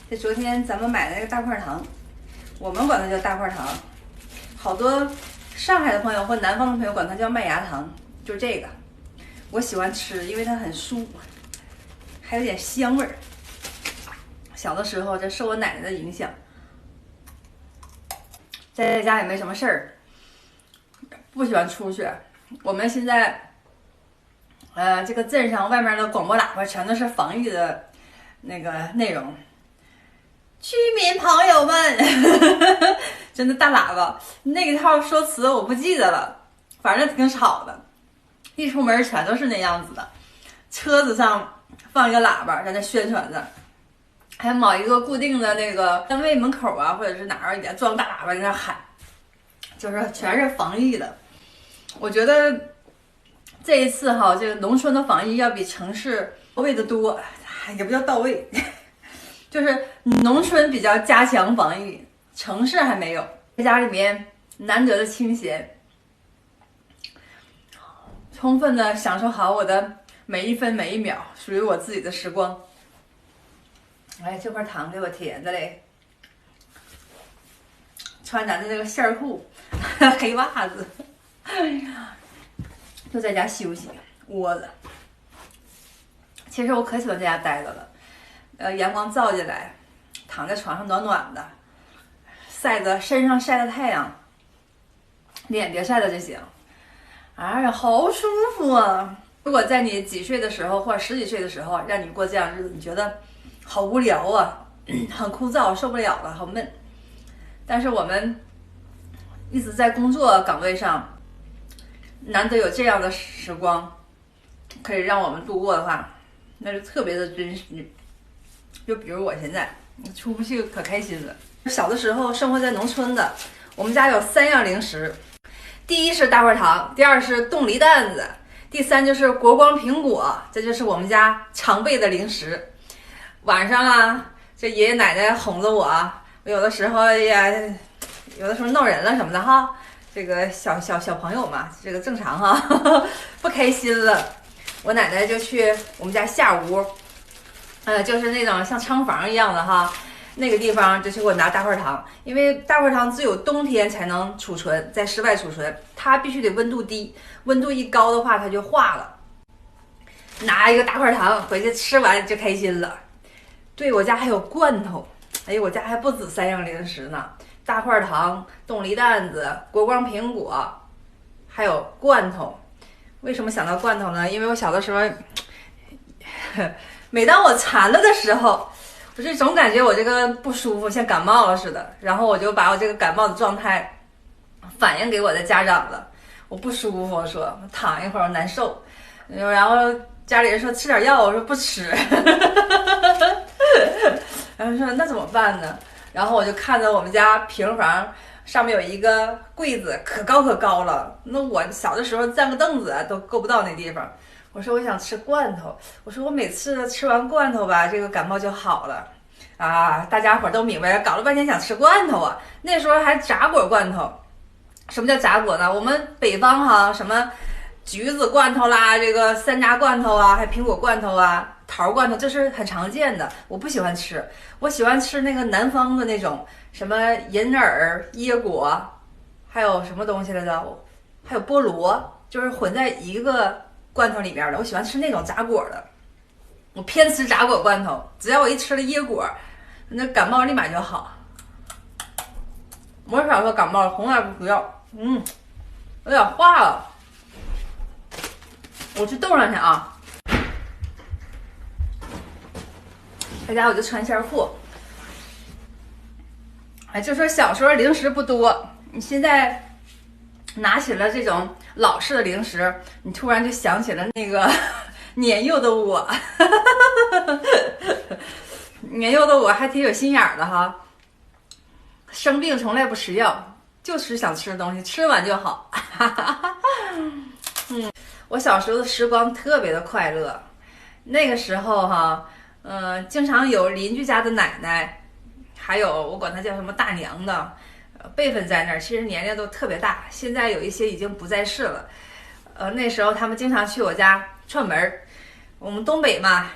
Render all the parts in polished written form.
这昨天咱们买的那个大块糖，我们管它叫大块糖，好多上海的朋友或南方的朋友管它叫麦芽糖，就是这个。我喜欢吃，因为它很酥，还有点香味儿。小的时候，这受我奶奶的影响，在家也没什么事儿，不喜欢出去。我们现在，这个镇上外面的广播喇叭全都是防疫的那个内容。居民朋友们，真的大喇叭，那个套说辞我不记得了，反正挺吵的。一出门全都是那样子的，车子上放一个喇叭在那宣传着，还有某一个固定的那个单位门口啊，或者是哪儿也装大喇叭在那喊，就是全是防疫的。我觉得这一次哈，这个农村的防疫要比城市到位的多，也不叫到位，就是农村比较加强防疫，城市还没有。在家里面难得的清闲。充分的享受好我的每一分每一秒，属于我自己的时光。哎，这块糖给我甜的嘞！穿咱的那个线裤，黑袜子，哎呀，就在家休息窝着。其实我可喜欢在家待着了，阳光照进来，躺在床上暖暖的，晒着身上晒着太阳，脸别晒了就行。哎呀，好舒服啊！如果在你几岁的时候，或者10几岁的时候，让你过这样日子，你觉得好无聊啊，很枯燥，受不了了，好闷。但是我们一直在工作岗位上，难得有这样的时光，可以让我们度过的话，那就特别的珍惜。就比如我现在出不去，可开心了。小的时候生活在农村的，我们家有3样零食。第一是大块糖，第二是冻梨蛋子，第三就是国光苹果，这就是我们家常备的零食。晚上啊，这爷爷奶奶哄着我，有的时候也，有的时候闹人了什么的哈。这个小朋友嘛，这个正常哈，不开心了，我奶奶就去我们家下屋，就是那种像仓房一样的哈。那个地方就去给我拿大块糖，因为大块糖只有冬天才能储存，在室外储存，它必须得温度低，温度一高的话它就化了。拿一个大块糖回去吃完就开心了。对，我家还有罐头，哎，我家还不止3样零食呢，大块糖、冻梨蛋子、国光苹果，还有罐头。为什么想到罐头呢？因为我小的时候，每当我馋了的时候，我就总感觉我这个不舒服，像感冒了似的，然后我就把我这个感冒的状态反映给我的家长了。我不舒服，我说我躺一会儿我难受，然后家里人说吃点药，我说不吃，然后说那怎么办呢？然后我就看着我们家平房上面有一个柜子，可高可高了，那我小的时候站个凳子都够不到那地方。我说我想吃罐头，我说我每次吃完罐头吧，这个感冒就好了啊！大家伙都明白，搞了半天想吃罐头啊。那时候还炸果罐头，什么叫炸果呢？我们北方哈，什么橘子罐头啦，这个山楂罐头啊，还苹果罐头啊，桃罐头，这是很常见的。我不喜欢吃，我喜欢吃那个南方的那种什么银耳、椰果，还有什么东西来着？还有菠萝，就是混在一个罐头里边的，我喜欢吃那种炸果的，我偏吃炸果罐头。只要我一吃了椰果，那感冒立马就好。我小时候感冒从来不要，有点化了。我去冻上去啊！在家我就穿线裤。哎，就说小时候零食不多，你现在拿起了这种老式的零食，你突然就想起了那个年幼的我，年幼的我还挺有心眼的哈，生病从来不吃药，就吃想吃的东西，吃完就好。我小时候的时光特别的快乐，那个时候哈，经常有邻居家的奶奶，还有我管她叫什么大娘的。辈分在那儿，其实年龄都特别大，现在有一些已经不在世了。那时候他们经常去我家串门。我们东北嘛，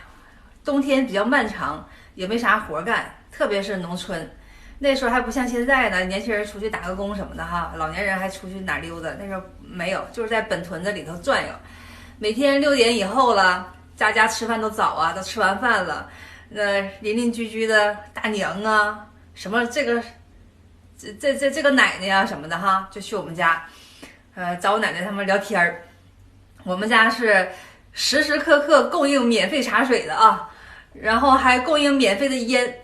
冬天比较漫长，也没啥活干，特别是农村。那时候还不像现在呢，年轻人出去打个工什么的哈，老年人还出去哪溜达？那时候没有，就是在本屯子里头转悠。每天6点以后了，家家吃饭都早啊，都吃完饭了，那邻邻居居的大娘啊，什么这个奶奶呀什么的哈，就去我们家，找我奶奶他们聊天儿。我们家是时时刻刻供应免费茶水的啊，然后还供应免费的烟。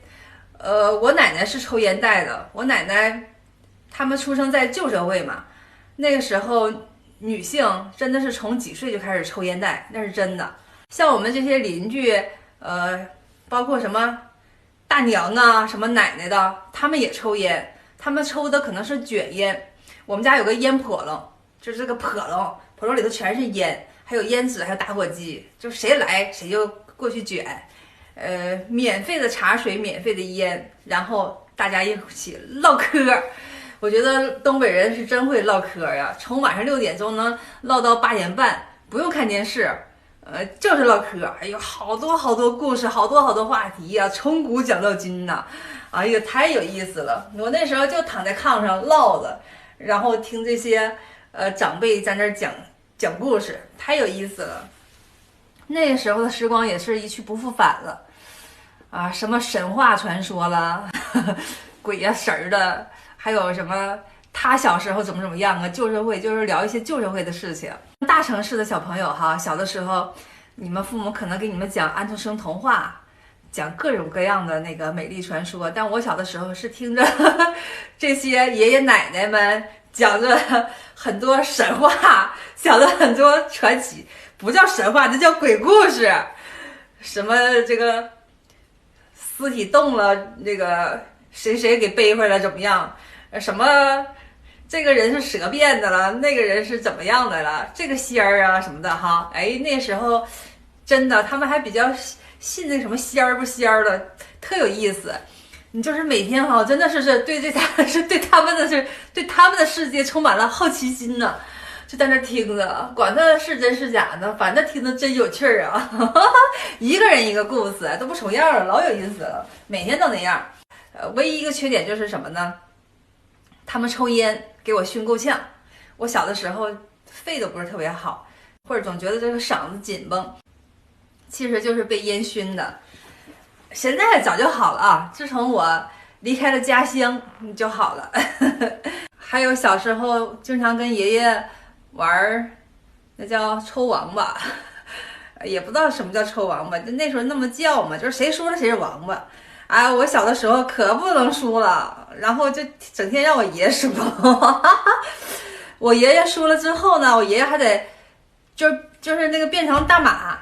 我奶奶是抽烟带的，我奶奶他们出生在旧社会嘛，那个时候女性真的是从几岁就开始抽烟带，那是真的。像我们这些邻居，包括什么大娘啊、什么奶奶的，他们也抽烟，他们抽的可能是卷烟。我们家有个烟笸箩，就是这个笸箩里头全是烟，还有烟纸，还有打火机，就谁来谁就过去卷。免费的茶水，免费的烟，然后大家一起唠嗑。我觉得东北人是真会唠嗑呀，从晚上6点钟能唠到8点半，不用看电视，就是唠嗑。哎呦，好多好多故事，好多好多话题呀，从古讲到今呐，哎呀，太有意思了。我那时候就躺在炕上唠着，然后听这些长辈在那儿讲故事，太有意思了。那时候的时光也是一去不复返了。啊，什么神话传说了，鬼呀神儿的，还有什么他小时候怎么样啊？旧社会就是聊一些旧社会的事情。大城市的小朋友哈，小的时候，你们父母可能给你们讲安徒生童话，讲各种各样的那个美丽传说。但我小的时候是听着这些爷爷奶奶们讲着很多神话，讲着很多传奇，不叫神话，这叫鬼故事。什么这个尸体动了，那个谁给背回来怎么样？什么这个人是蛇变的了，那个人是怎么样的了？这个仙儿啊什么的哈，哎，那时候真的他们还比较信那什么仙儿不仙儿的，特有意思。你就是每天哈，真的是对他们的世界充满了好奇心呢。就在那听着，管它是真是假的，反正听着真有趣儿啊！一个人一个故事，都不重样了，老有意思了，每天都那样。唯一一个缺点就是什么呢？他们抽烟给我熏够呛。我小的时候肺都不是特别好，或者总觉得这个嗓子紧绷，其实就是被烟熏的。现在早就好了啊，自从我离开了家乡就好了。还有小时候经常跟爷爷玩那叫抽王八，也不知道什么叫抽王八，就那时候那么叫嘛，就是谁输了谁是王八。哎，我小的时候可不能输了，然后就整天让我爷输。我爷爷输了之后呢，我爷爷还得就是那个变成大马，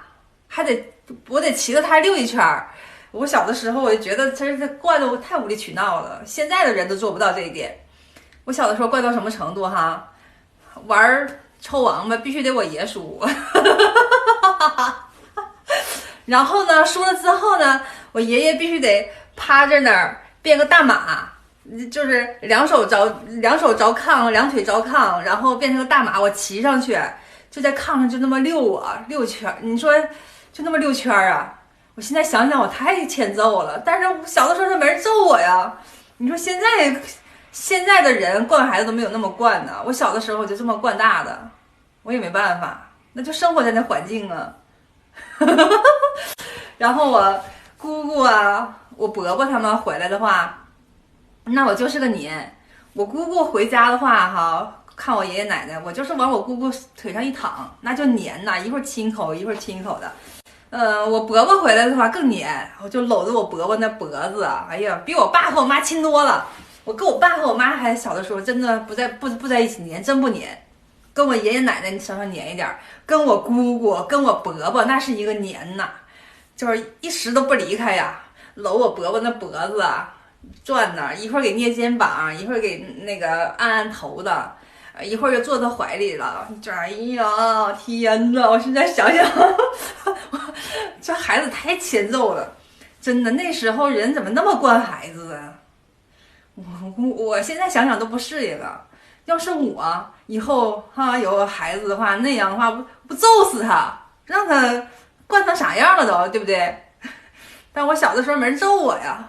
我得骑着它溜一圈儿。我小的时候我就觉得真是惯得我太无理取闹了，现在的人都做不到这一点。我小的时候惯到什么程度哈？玩抽王八必须得我爷输，然后呢输了之后呢，我爷爷必须得趴着那儿变个大马，就是两手着炕，两腿着炕，然后变成个大马，我骑上去，就在炕上就那么溜我溜圈。你说就那么溜圈啊？我现在想想我太欠揍了，但是小的时候他没人揍我呀。你说现在的人惯孩子都没有那么惯呢，我小的时候我就这么惯大的，我也没办法，那就生活在那环境啊。然后我姑姑啊，我伯伯他们回来的话，那我就是个撵。我姑姑回家的话哈，看我爷爷奶奶，我就是往我姑姑腿上一躺，那就撵呐，一会儿亲口一会儿亲口的。我伯伯回来的话更撵，我就搂着我伯伯那脖子，哎呀，比我爸和我妈亲多了。我跟我爸和我妈还小的时候，真的不在一起黏，真不黏。跟我爷爷奶奶你稍稍黏一点，跟我姑姑跟我伯伯那是一个黏呐，就是一时都不离开呀，搂我伯伯那脖子啊，转呐，一会儿给捏肩膀，一会儿给那个按头的，一会儿就坐他怀里了。这哎呀天呐，我现在想想，这孩子太欠揍了，真的。那时候人怎么那么惯孩子啊？我现在想想都不适应啊！要是我以后有个孩子的话，那样的话不揍死他，让他惯成啥样了都，对不对？但我小的时候没人揍我呀，